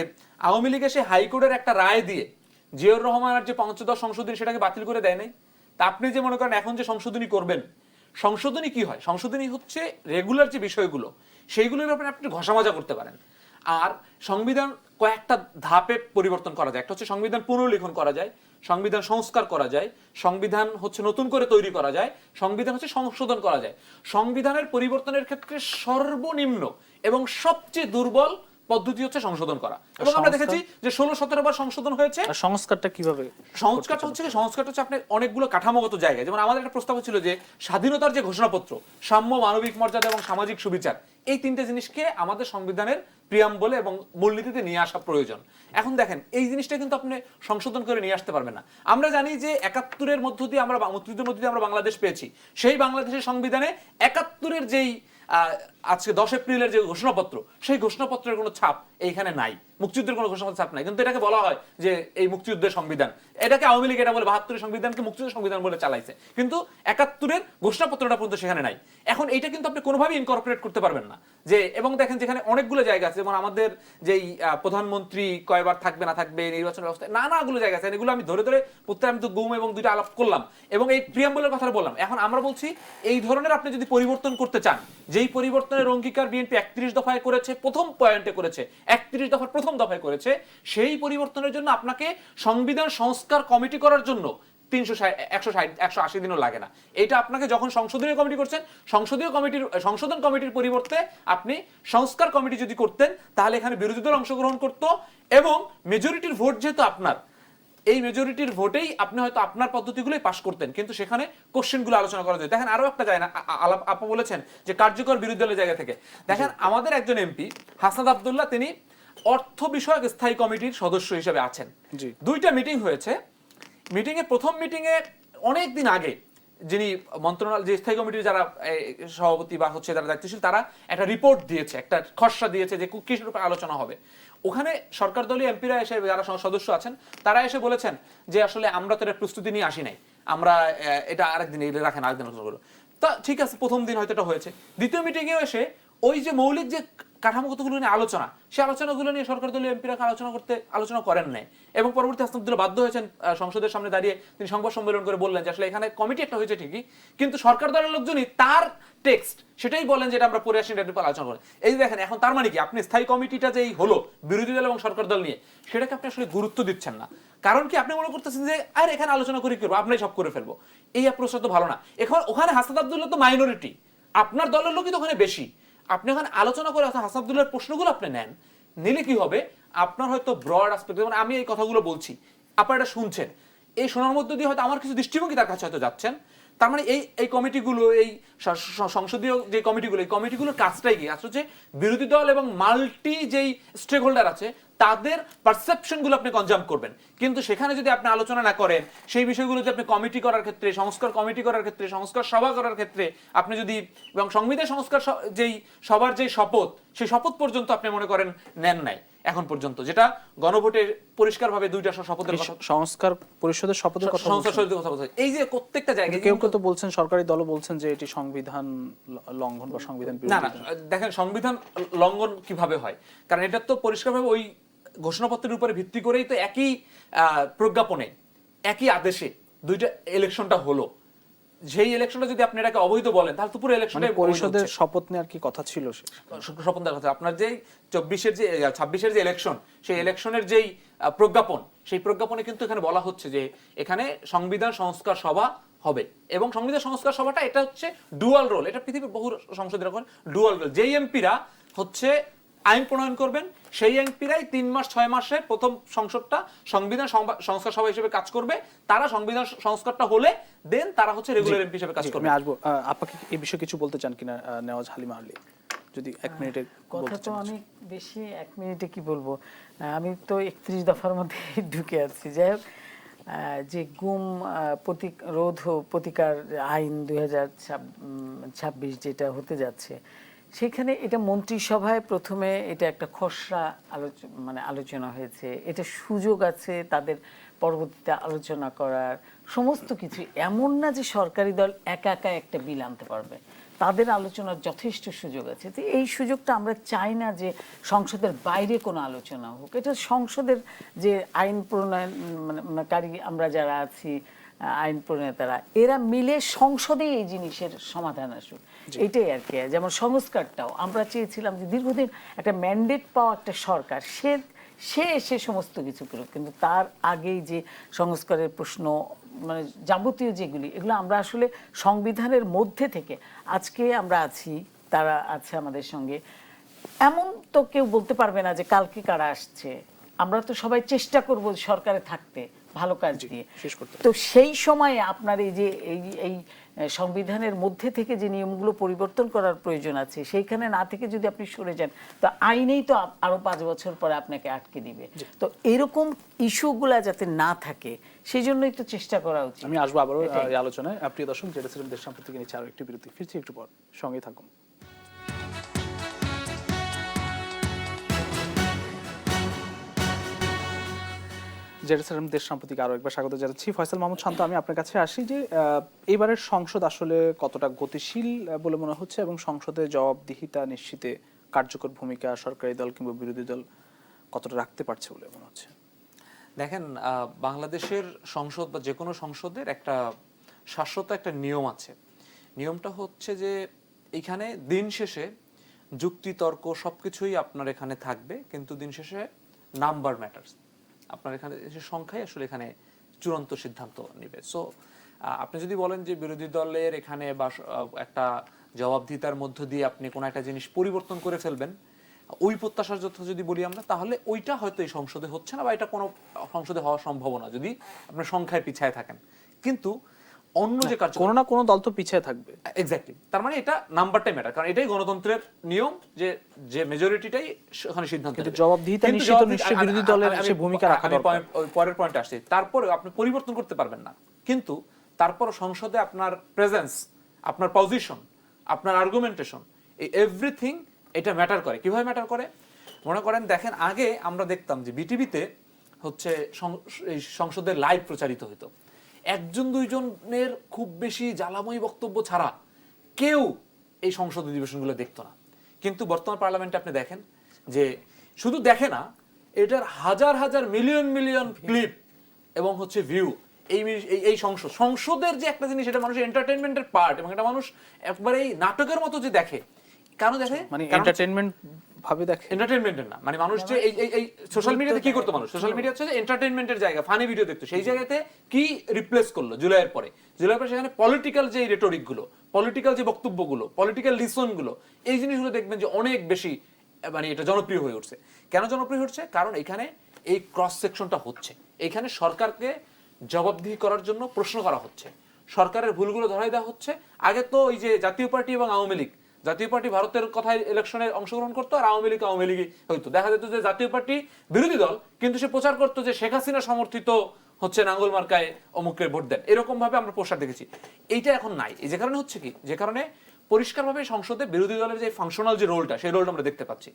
S3: আওয়ামী লীগ এসে হাইকোর্টের একটা রায় দিয়ে জিয়াউর রহমানের যে পঞ্চদশ সংশোধনী সেটাকে বাতিল করে দেয় নাই। তা আপনি যে মনে করেন এখন যে সংশোধনী করবেন, সংশোধনী কি হয়? সংশোধনী হচ্ছে রেগুলার যে বিষয়গুলো, সেইগুলোর ব্যাপারে আপনি ঘষামাজা করতে পারেন। আর সংবিধান কয়েকটা ধাপে পরিবর্তন করা যায়। একটা হচ্ছে সংবিধান পুনর্লিখন করা যায়, সংবিধান সংস্কার করা যায়, সংবিধান হচ্ছে নতুন করে তৈরি করা যায়, সংবিধান হচ্ছে সংশোধন করা যায়। সংবিধানের পরিবর্তনের ক্ষেত্রে সর্বনিম্ন এবং সবচেয়ে দুর্বল
S4: পদ্ধতি হচ্ছে সংশোধন করা, এবং আমরা দেখেছি যে 16-17 বার সংশোধন হয়েছে।
S1: আর সংস্কারটা কিভাবে?
S4: সংস্কারটা হচ্ছে আপনার অনেকগুলো কাঠামোগত জায়গায়, যেমন আমাদের একটা প্রস্তাব ছিল যে স্বাধীনতার যে ঘোষণাপত্র, সাম্য, মানবিক মর্যাদা এবং সামাজিক সুবিচার, এই তিনটে জিনিসকে আমাদের সংবিধানের প্রিয়াম্বলে এবং মূলনীতিতে নিয়ে আসা প্রয়োজন। এখন দেখেন এই জিনিসটা কিন্তু আপনি সংশোধন করে নিয়ে আসতে পারবেন না। আমরা জানি যে 71-এর মধ্য দিয়ে আমরা মুক্তিযুদ্ধের মধ্য দিয়ে আমরা বাংলাদেশ পেয়েছি। সেই বাংলাদেশের সংবিধানে 71-এর যেই আজকে 10 এপ্রিলের যে ঘোষণাপত্র, সেই ঘোষণাপত্রের কোনো ছাপ এইখানে নাই, মুক্তিযুদ্ধের কোনো ঘোষণাপত্র ছাপ নাই, কিন্তু এটাকে বলা হয় যে এই মুক্তিযুদ্ধের সংবিধান। এটাকে আওয়ামী লীগ এটা বলে 72-এর সংবিধানকে মুক্তিযুদ্ধের সংবিধান বলে চালাইছে, কিন্তু 71-এর ঘোষণাপত্রটা পর্যন্ত সেখানে নাই। এখন এইটা কিন্তু আপনি কোনোভাবেই ইনকর্পোরেট করতে পারবেন না যে, এবং দেখেন যেখানে অনেকগুলো জায়গা আছে, যেমন আমাদের যেই প্রধানমন্ত্রী কয়বার থাকবে না থাকবে নির্বাচন ব্যবস্থায়, নানাগুলো জায়গা আছে, এগুলো আমি ধরে ধরে প্রত্যেক আমি তো গুম এবং দুইটা আলাপ করলাম এবং এই প্রিয়াম্বলের কথা বললাম। এখন আমরা বলছি এই ধরনের আপনি যদি পরিবর্তন করতে চান, যেই পরিবর্তনের অঙ্গীকার বিএনপি 31 দফায় করেছে, প্রথম পয়েন্টে করেছে, 31 দফার প্রথম দফায় করেছে, সেই পরিবর্তনের জন্য আপনাকে সংবিধান সংস্কার কমিটি করার জন্য 180 দিনও লাগে না। এটা আপনাকে যখন সংশোধনীয় কমিটি করছেন, সংশোধন কমিটির পরিবর্তে আপনি সংস্কার কমিটি যদি করতেন, তাহলে এখানে বিরোধী দল অংশগ্রহণ করত এবং মেজরিটির ভোট যেহেতু আপনার, এই মেজরিটির ভোটেই আপনি হয়তো আপনার পদ্ধতিগুলোই পাশ করতেন, কিন্তু সেখানে কোশ্চেনগুলো আলোচনা করা যায়। দেখেন আরো একটা যায় না, আপা বলেছেন যে কার্যকর বিরোধী দলের জায়গা থেকে, দেখেন আমাদের একজন এমপি হাসনাত আব্দুল্লাহ, তিনি অর্থ বিষয়ক স্থায়ী কমিটির সদস্য হিসেবে আছেন। দুইটা মিটিং হয়েছে। মিটিংয়ে প্রথম মিটিংয়ে অনেক দিন আগে যিনি মন্ত্রণালয় যে স্থায়ী কমিটির যারা সভাপতি বা হচ্ছে যারা দায়িত্বশীল, তারা একটা রিপোর্ট দিয়েছে, একটা খসড়া দিয়েছে যে কিসের উপর আলোচনা হবে। ওখানে সরকার দলীয় এমপিরা এসে, যারা সদস্য আছেন, তারা এসে বলেছেন যে আসলে আমরা তো এটা প্রস্তুতি নিয়ে আসি নাই, আমরা এটা আরেকদিন রাখেন, আরেকদিন আলোচনা করবো। তা ঠিক আছে, প্রথম দিন হয়তো এটা হয়েছে। দ্বিতীয় মিটিংয়েও এসে ওই যে মৌলিক যে কাঠামোগতগুলো নিয়ে আলোচনা, সেই আলোচনাগুলো নিয়ে সরকার দলীয় এমপিরা আলোচনা করেন নাই, এবং পরবর্তী হাসনাত আব্দুল্লাহ বাধ্য হয়েছেন সংসদের সামনে দাঁড়িয়ে তিনি সংবাদ সম্মেলন করে বললেন যে আসলে এখানে কমিটি একটা হয়েছে ঠিকই, কিন্তু সরকার দলের লোকজনই তার টেক্সট সেটাই বলেন যেটা আমরা পরে আসি, আলোচনা করেন। এই দেখেন এখন তার মানে কি, আপনি স্থায়ী কমিটিটা যেই হলো বিরোধী দল এবং সরকার দল নিয়ে, সেটাকে আপনি আসলে গুরুত্ব দিচ্ছেন না। কারণ কি, আপনি মনে করতেছেন যে আর এখানে আলোচনা করে করবো, আপনি সব করে ফেলবো। এই অ্যাপ্রোচটা তো ভালো না। এখন ওখানে হাসনাত আব্দুল্লাহ তো মাইনরিটি, আপনার দলের লোকই তো ওখানে বেশি। আপনি ওখানে আলোচনা করে হাসনাত আব্দুল্লাহর প্রশ্নগুলো আপনি নেন, নিলে কি হবে, আপনার হয়তো ব্রড অ্যাসপেক্ট, যেমন আমি এই কথাগুলো বলছি, আপনারা এটা শুনছেন, এই শোনার মধ্যে দিয়ে হয়তো আমার কিছু দৃষ্টিভঙ্গি তার কাছে হয়তো যাচ্ছেন। তার মানে এই কমিটিগুলো, এই সংসদীয় যে কমিটিগুলো, এই কমিটিগুলোর কাজটাই কি আসলে বিরোধী দল এবং মাল্টি যেই স্টেক হোল্ডার আছে তাদের পারসেপশনগুলো আপনি কনজাম্প করবেন। কিন্তু সেখানে যদি আপনি আলোচনা না করেন, সেই বিষয়গুলো যদি আপনি কমিটি করার ক্ষেত্রে, সংস্কার কমিটি করার ক্ষেত্রে, সংস্কার সভা করার ক্ষেত্রে আপনি যদি, এবং সংবিধান সংস্কার যেই সবার যেই শপথ, সেই শপথ পর্যন্ত আপনি মনে করেন নেন নাই এখন পর্যন্ত, যেটা গণভোটে পরিষ্কারভাবে দুইটা শপথের কথা,
S1: সংস্কার পরিষদের শপথের কথা,
S4: এই যে প্রত্যেকটা জায়গায়
S1: কেউ কেউ তো বলছেন, সরকারি দলও বলছেন যে এটি সংবিধান লঙ্ঘন বা সংবিধান বিরোধী।
S4: না, দেখেন সংবিধান লঙ্ঘন কিভাবে হয়, কারণ এটা তো পরিষ্কারভাবে ওই ঘোষণাপত্রের উপরে ভিত্তি করেই তো একই প্রজ্ঞাপনে, একই আদেশে দুইটা ইলেকশনটা হলো। যেই ইলেকশনটা যদি আপনি এটাকে অবৈধ বলেন, তাহলে তো পুরো ইলেকশনটা
S1: পরিষদের শপথ নেওয়ার কি কথা ছিল?
S4: শপথ নেওয়ার কথা, আপনার যেই 26-এর যে ইলেকশন, সেই ইলেকশনের যেই প্রজ্ঞাপন, সেই প্রজ্ঞাপনে কিন্তু এখানে বলা হচ্ছে যে এখানে সংবিধান সংস্কার সভা হবে, এবং সংবিধান সংস্কার সভাটা এটা হচ্ছে ডুয়াল রোল। এটা পৃথিবীর বহু সংসদের ডুয়াল রোল। যেই এমপিরা হচ্ছে আইন প্রণয়ন করবেন, সেই এমপিরাই 3 মাস 6 মাসে প্রথম সংসদটা সংবিধান সংস্কার সভা হিসেবে কাজ করবে। তারা সংবিধান সংস্কারটা হলে দেন তারা হচ্ছে রেগুলার এমপি হিসেবে কাজ করবে।
S1: আমি আসবো, আপনাকে এই বিষয়ে কিছু বলতে চান কিনা নেওয়াজ হালিমা আলী, যদি 1 মিনিটে
S2: কথা তো আমি বেশি 1 মিনিটে কি বলবো, আমি তো 31 দফার মধ্যে ঢুকে আছি। যাই হোক, যে গুম রোধ ও প্রতিকার আইন 2026 যেটা হতে যাচ্ছে, সেখানে এটা মন্ত্রিসভায় প্রথমে এটা একটা খসড়া আলোচনা হয়েছে। এটা সুযোগ আছে তাদের পরবর্তীতে আলোচনা করার, সমস্ত কিছু। এমন না যে সরকারি দল একা একা একটা বিল আনতে পারবে, তাদের আলোচনার যথেষ্ট সুযোগ আছে। তো এই সুযোগটা আমরা চাই না যে সংসদের বাইরে কোনো আলোচনা হোক। এটা সংসদের যে আইন প্রণয়নকারী আমরা যারা আছি, আইন প্রণেতারা, এরা মিলে সংসদেই এই জিনিসের সমাধান আসুক, এটাই আর কি। যেমন সংস্কারটাও আমরা চেয়েছিলাম যে দীর্ঘদিন একটা ম্যান্ডেট পাওয়া একটা সরকার, সে এসে সমস্ত কিছু করুক, কিন্তু তার আগেই যে সংস্কারের প্রশ্ন, যাবতীয় যেগুলি, এগুলো আমরা আসলে সংবিধানের মধ্যে থেকে, আজকে আমরা আছি, তারা আছে আমাদের সঙ্গে, এমন তো কেউ বলতে পারবে না যে কালকে কারা আসছে। আমরা তো সবাই চেষ্টা করব সরকারে থাকতে, ভালো কাজ দিয়ে।
S1: শেষ করতে
S2: তো সেই সময়ে আপনার এই যে এই সংবিধানের মধ্যে থেকে যে নিয়মগুলো পরিবর্তন করার প্রয়োজন আছে, সেইখানে না থেকে যদি আপনি সরে যান, তো আইনেই তো আরো 5 বছর পরে আপনাকে আটকে দিবে। তো এরকম ইস্যুগুলা যাতে না থাকে, সেই জন্যই তো চেষ্টা করা উচিত।
S1: আমি আসবো আবারও এই আলোচনায়। প্রিয় দর্শক, যেটা ছিলেন দেশ সম্পর্কে নিচ্ছে আরো একটি বিরতি, ফিরছি একটু পর, সঙ্গেই থাকুন। জেরুসালেম দেশ সাম্প্রতিক আরো একবার স্বাগত জানাচ্ছি। ফয়সাল মাহমুদ শান্ত, আমি আপনার কাছে আসি যে এবারের সংসদ আসলে কতটা গতিশীল বলে মনে হচ্ছে, এবং সংসদে জবাবদিহিতা নিশ্চিতে কার্যকর ভূমিকা সরকারি দল কিংবা বিরোধী দল কতটা রাখতে পারছে বলে মনে হচ্ছে?
S3: দেখেন, বাংলাদেশের সংসদ বা যে কোনো সংসদের একটা শাশ্বত একটা নিয়ম আছে। নিয়মটা হচ্ছে যে এখানে দিন শেষে যুক্তি তর্ক সবকিছুই আপনার এখানে থাকবে, কিন্তু দিন শেষে নাম্বার ম্যাটার্স। আপনার এখানে সংখ্যাই আসলে এখানে চূড়ান্ত সিদ্ধান্ত নেবে। সো আপনি যদি বলেন যে বিরোধী দলের এখানে বা একটা জবাবদিহিতার মধ্য দিয়ে আপনি কোনো একটা জিনিস পরিবর্তন করে ফেলবেন, ওই প্রত্যাশার যথা যদি বলি আমরা, তাহলে ওইটা হয়তো এই সংসদে হচ্ছে না বা এটা কোনো সংসদে হওয়া সম্ভব না যদি আপনার সংখ্যায় পিছায় থাকেন। কিন্তু অন্য যে কার্য,
S1: কোনো না কোনো দল তো পিছিয়ে থাকবে।
S3: এক্স্যাক্টলি, তার মানে এটা নাম্বারটাই ম্যাটার, কারণ এটাই গণতন্ত্রের নিয়ম যে যে মেজরিটিটাই ওখানে সিদ্ধান্ত নেবে।
S1: কিন্তু জবাবদিহিতা
S3: কিন্তু
S1: নিশ্চিত নিশ্চয়ই বিরোধী দলের সে ভূমিকা রাখা
S3: আমি
S1: দরকার।
S3: পরের পয়েন্টে আসছি। তারপরে আপনি পরিবর্তন করতে পারবেন না, কিন্তু তারপর সংসদে আপনার প্রেজেন্স, আপনার পজিশন, আপনার আর্গুমেন্টেশন, এই এভরিথিং এটা ম্যাটার করে। কিভাবে ম্যাটার করে? মনে করেন, দেখেন আগে আমরা দেখতাম যে বিটিভিতে হচ্ছে এই সংসদের লাইভ প্রচারিত হতো, একজন দুইজনের খুব বেশি জ্বালাময়ী বক্তব্য ছাড়া কেউ এই সংসদ অধিবেশনগুলো দেখতো না। কিন্তু বর্তমান পার্লামেন্টে আপনি দেখেন যে শুধু দেখে না, এটার হাজার হাজার মিলিয়ন মিলিয়ন ক্লিপ এবং হচ্ছে ভিউ এই সংসদের যে একটা জিনিস, এটা মানুষের এন্টারটেইনমেন্টের পার্ট, এবং এটা মানুষ একবারে এই নাটকের মতো যে দেখে। কেন দেখে?
S1: মানে এন্টারটেইনমেন্ট ভাবে দেখে,
S3: এন্টারটেইনমেন্টের না। মানে মানুষ যে এই সোশ্যাল মিডিয়াতে কি করতো, মানুষ সোশ্যাল মিডিয়া হচ্ছে যে এন্টারটেইনমেন্টের জায়গা, ফানি ভিডিও দেখতো। সেই জায়গাতে কি রিপ্লেস করলো জুলাইয়ের পরে? জুলাইয়ের পরে সেখানে পলিটিক্যাল যে রেটরিক গুলো, পলিটিক্যাল যে বক্তব্যগুলো, পলিটিক্যাল লিসন গুলো, এই জিনিসগুলো দেখবেন যে অনেক বেশি মানে এটা জনপ্রিয় হয়ে উঠছে। কেন জনপ্রিয় হচ্ছে? কারণ এখানে এই ক্রস সেকশনটা হচ্ছে, এখানে সরকারকে জবাবদিহি করার জন্য প্রশ্ন করা হচ্ছে, সরকারের ভুলগুলো ধরাই দেওয়া হচ্ছে। আগে তো ওই যে জাতীয় পার্টি এবং আওয়ামী লীগ, জাতীয় পার্টি ভারতের কথায় ইলেকশনে অংশগ্রহণ করতো, আর আওয়ামী লীগই হইতো। দেখা যেত যে জাতীয় পার্টি বিরোধী দল, কিন্তু সে প্রচার করতো যে শেখ হাসিনা সমর্থিত হচ্ছে নাঙ্গল মার্কায় অমুকের ভোট দেন, এরকম ভাবে আমরা প্রচার দেখেছি। এইটা এখন নাই। এই যে কারণে হচ্ছে কি, যে কারণে পরিষ্কারভাবে সংসদে বিরোধী দলের যে ফাংশনাল যে রোলটা, সেই রোলটা আমরা দেখতে পাচ্ছি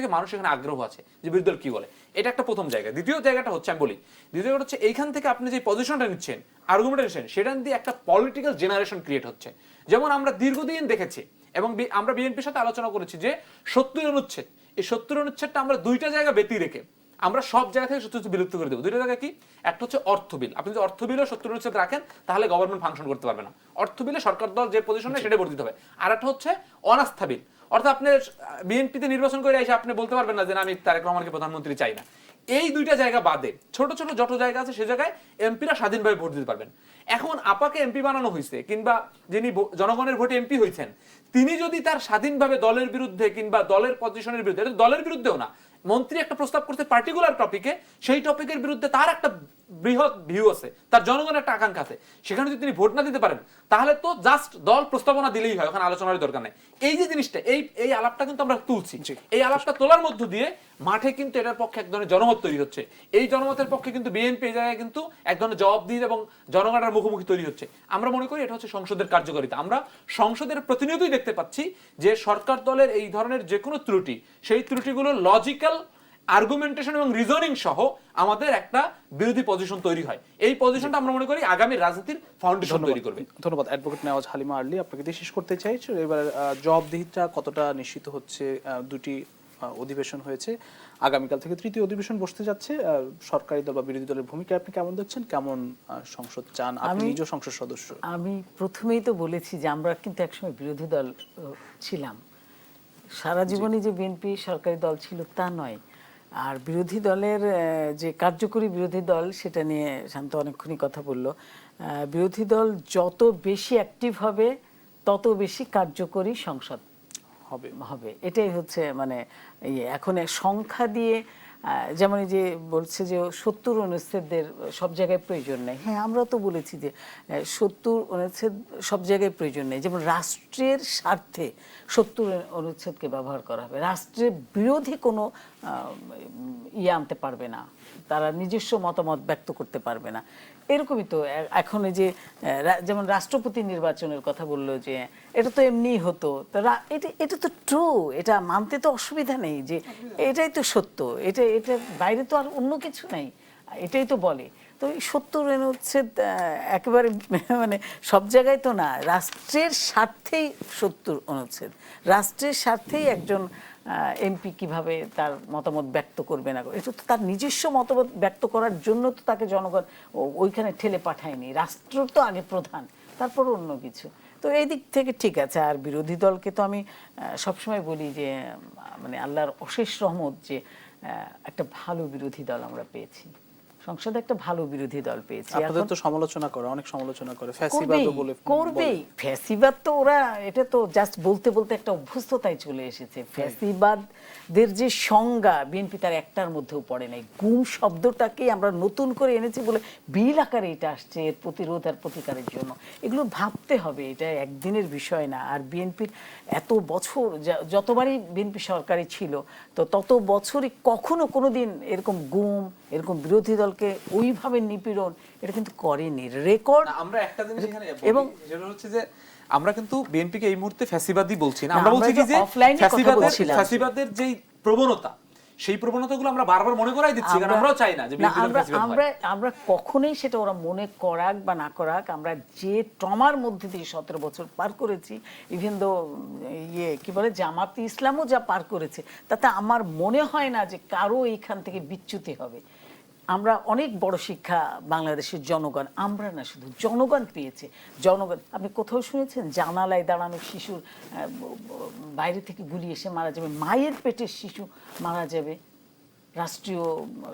S3: যে মানুষ এখানে আগ্রহ আছে যে বিরোধী দল কি বলে। এটা একটা প্রথম জায়গা। দ্বিতীয় জায়গাটা হচ্ছে, আমি বলি, দ্বিতীয় জায়গাটা হচ্ছে এইখান থেকে আপনি যে পজিশনটা নিচ্ছেন, আর্গুমেন্ট নিচ্ছেন, সেটা দিয়ে একটা পলিটিক্যাল জেনারেশন ক্রিয়েট হচ্ছে। যেমন আমরা দীর্ঘদিন দেখেছি এবং আমরা বিএনপির সাথে আলোচনা করেছি যে 70 অনুচ্ছেদ, এই 70 অনুচ্ছেদটা আমরা দুইটা জায়গা ব্যতি রেখে আমরা সব জায়গা থেকে 70 বিলুপ্ত করে দেবো। দুইটা জায়গা কি? একটা হচ্ছে অর্থ বিল। আপনি যদি অর্থ বিলও 70 অনুচ্ছেদ রাখেন, তাহলে গভর্নমেন্ট ফাংশন করতে পারবে না। অর্থ বিলে সরকার দল যে পজিশনে সেটা বর্ধিত হবে। আর একটা হচ্ছে অনাস্থা বিল, অর্থাৎ আপনি বিএনপিতে নির্বাচন করে এসে আপনি বলতে পারবেন না যে আমি তারেক রহমানকে প্রধানমন্ত্রী চাই না। এই দুইটা জায়গা বাদে ছোট ছোট যত জায়গা আছে, সে জায়গায় এমপিরা স্বাধীনভাবে ভোট দিতে পারবেন। এখন আপাকে এমপি বানানো হয়েছে, কিংবা যিনি জনগণের ভোটে এমপি হয়েছেন, তিনি যদি তার স্বাধীনভাবে দলের বিরুদ্ধে কিংবা দলের পজিশনের বিরুদ্ধে, দলের বিরুদ্ধেও না, মন্ত্রী একটা প্রস্তাব করতে পার্টিকুলার টপিকে, সেই টপিকের বিরুদ্ধে তার একটা বৃহৎ ভিউ আছে, তার জনগণের একটা আকাঙ্ক্ষা আছে, সেখানে যদি তিনি ভোট না দিতে পারেন, তাহলে তো জাস্ট দল প্রস্তাবনা দিলেই হয়, ওখানে আলোচনার দরকার নেই। এই যে জিনিসটা, এই আলাপটা কিন্তু আমরা তুলছি। এই আলাপটা তোলার মধ্য দিয়ে মাঠে কিন্তু এটার পক্ষে এক ধরনের জনমত তৈরি হচ্ছে। এই জনমতের পক্ষে কিন্তু বিএনপি এই জায়গায় কিন্তু এক ধরনের জবাবদিহি এবং জনগণের মুখোমুখি তৈরি হচ্ছে। আমরা মনে করি এটা হচ্ছে সংসদের কার্যকারিতা। আমরা সংসদের প্রতিনিয়তই দেখতে পাচ্ছি যে সরকার দলের এই ধরনের যে কোনো ত্রুটি, সেই ত্রুটিগুলো লজিক্যাল আর্গুমেন্টেশন এবং রিজনিং সহ আমাদের একটা বিরোধী পজিশন তৈরি হয়। এই পজিশনটা আমরা মনে করি আগামী রাজনীতির ফাউন্ডেশন তৈরি করবে।
S1: ধন্যবাদ অ্যাডভোকেট নেওয়াজ হালিমা আরলি। আপনাকে দিয়ে শেষ করতে চাই, এবার জবাবদিহিতা কতটা নিশ্চিত হচ্ছে? দুটি অধিবেশন হয়েছে, আগামীকাল থেকে তৃতীয় অধিবেশন বসতে যাচ্ছে। সরকারি দল বা বিরোধী দলের ভূমিকা আপনি কেমন দেখছেন? কেমন সংসদ চান? আপনি নিজেও সংসদ সদস্য।
S2: আমি প্রথমেই তো বলেছি যে আমরা কিন্তু একসময় বিরোধী দল ছিলাম। সারা জীবনই যে বিএনপি সরকারি দল ছিল তা নয়। আর বিরোধী দলের যে কার্যকরী বিরোধী দল, সেটা নিয়ে শান্ত অনেকক্ষণই কথা বলল। বিরোধী দল যত বেশি অ্যাক্টিভ হবে, তত বেশি কার্যকরী সংসদ
S1: হবে।
S2: হবে, এটাই হচ্ছে মানে এখন সংখ্যা দিয়ে যেমন এই যে বলছে যে 70 অনুচ্ছেদের সব জায়গায় প্রয়োজন নেই, হ্যাঁ আমরা তো বলেছি যে 70 অনুচ্ছেদ সব জায়গায় প্রয়োজন নেই, যেমন রাষ্ট্রের স্বার্থে 70 অনুচ্ছেদকে ব্যবহার করা হবে, রাষ্ট্রের বিরোধী কোনো আনতে পারবে না, তারা নিজস্ব মতামত ব্যক্ত করতে পারবে না। এরকমই তো এখন এই যে যেমন রাষ্ট্রপতি নির্বাচনের কথা বললো যে এটা তো এমনিই হতো, এটা তো ট্রু, এটা মানতে তো অসুবিধা নেই যে এটাই তো সত্য, এটা বাইরে তো আর অন্য কিছু নাই, এটাই তো বলে। তো এই 70 অনুচ্ছেদ একেবারে মানে সব জায়গায় তো না, রাষ্ট্রের স্বার্থেই 70 অনুচ্ছেদ, রাষ্ট্রের স্বার্থেই একজন এমপি কিভাবে তার মতামত ব্যক্ত করবে না, এটা তো তার নিজস্ব মতামত ব্যক্ত করার জন্য তো তাকে জনগণ ওইখানে ঠেলে পাঠায়নি, রাষ্ট্র তো আগে প্রধান, তারপর অন্য কিছু। তো এই দিক থেকে ঠিক আছে। আর বিরোধী দলকে তো আমি সবসময় বলি যে মানে আল্লাহর অশেষ রহমত যে একটা ভালো বিরোধী দল আমরা পেয়েছি, সংসদে একটা ভালো বিরোধী দল পেয়েছি।
S1: আপনাদের তো সমালোচনা করে, অনেক সমালোচনা করে, ফ্যাসিবাদও বলে
S2: করবেই। ফ্যাসিবাদ তো ওরা এটা তো জাস্ট বলতে বলতে একটা অভ্যস্ততায় চলে এসেছে। ফ্যাসিবাদদের যে সংজ্ঞা বিএনপি তার একটার মধ্যেও পড়ে নাই। গুম শব্দটাকে আমরা নতুন করে এনেছি বলে বিল আকারে এটা আসছে এর প্রতিরোধ আর প্রতিকারের জন্য। এগুলো ভাবতে হবে, এটা একদিনের বিষয় না। আর বিএনপির এত বছর যতবারই বিএনপি সরকারি ছিল তো তত বছরই কখনো কোনোদিন এরকম গুম, এরকম বিরোধী দলকে ওইভাবে নিপীড়ন এটা কিন্তু করেনি। রেকর্ড
S4: আমরা একটা জিনিস এখানে
S2: এবং
S4: যেটা হচ্ছে যে আমরা কিন্তু বিএনপিকে এই মুহূর্তে ফ্যাসিবাদী বলছি না, আমরা বলছি
S2: আমরা
S4: কি
S2: যে
S4: যে
S2: offline-এ কথা বলছিলাম।
S4: ফ্যাসিবাদের যেই প্রবণতা, সেই প্রবণতাগুলো আমরা বারবার মনে করাই দিচ্ছি, কারণ আমরাও চাই না যে বিএনপি ফ্যাসিবাদ হয়।
S2: আমরা কখনোই সেটা ওরা মনে করাক বা না করাক, আমরা যে ট্রমার মধ্যে দিয়ে 17 বছর পার করেছি, ইভেন দো কি বলে জামাতে ইসলামও যা পার করেছে, তাতে আমার মনে হয় না যে কারো এইখান থেকে বিচ্যুতি হবে। আমরা অনেক বড় শিক্ষা বাংলাদেশের জনগণ, আমরা না শুধু জনগণ পেয়েছে। জনগণ, আপনি কোথাও শুনেছেন জানালায় দাঁড়ানো শিশুর বাইরে থেকে গুলি এসে মারা যাবে, মায়ের পেটের শিশু মারা যাবে রাষ্ট্রীয়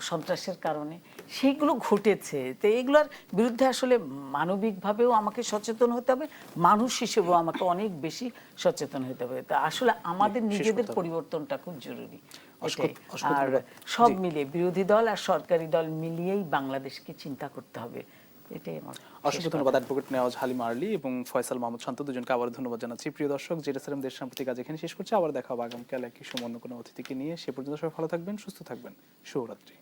S2: সন্ত্রাসের কারণে? সেইগুলো ঘটেছে। তো এগুলোর বিরুদ্ধে আসলে মানবিকভাবেও আমাকে সচেতন হতে হবে, মানুষ হিসেবেও আমাকে অনেক বেশি সচেতন হতে হবে। তা আসলে আমাদের নিজেদের পরিবর্তনটা খুব জরুরি। এটাই। আর সব মিলিয়ে বিরোধী দল আর সরকারি দল মিলিয়েই বাংলাদেশকে চিন্তা করতে হবে, এটাই আমার।
S1: অসংখ্য ধন্যবাদ অ্যাডভোকেট নেওয়াজ হালিমা আলী এবং ফয়সাল মাহমুদ শান্ত, দুজনকে আবার ধন্যবাদ জানাচ্ছি। প্রিয় দর্শক, জেরুসালেম দেশ সাম্প্রতিক কাজ এখানে শেষ করছে। আবার দেখা হবে আগামীকাল একই সময় অন্য কোনো অতিথিকে নিয়ে। সে পর্যন্ত সবাই ভালো থাকবেন, সুস্থ থাকবেন। শুভরাত্রি।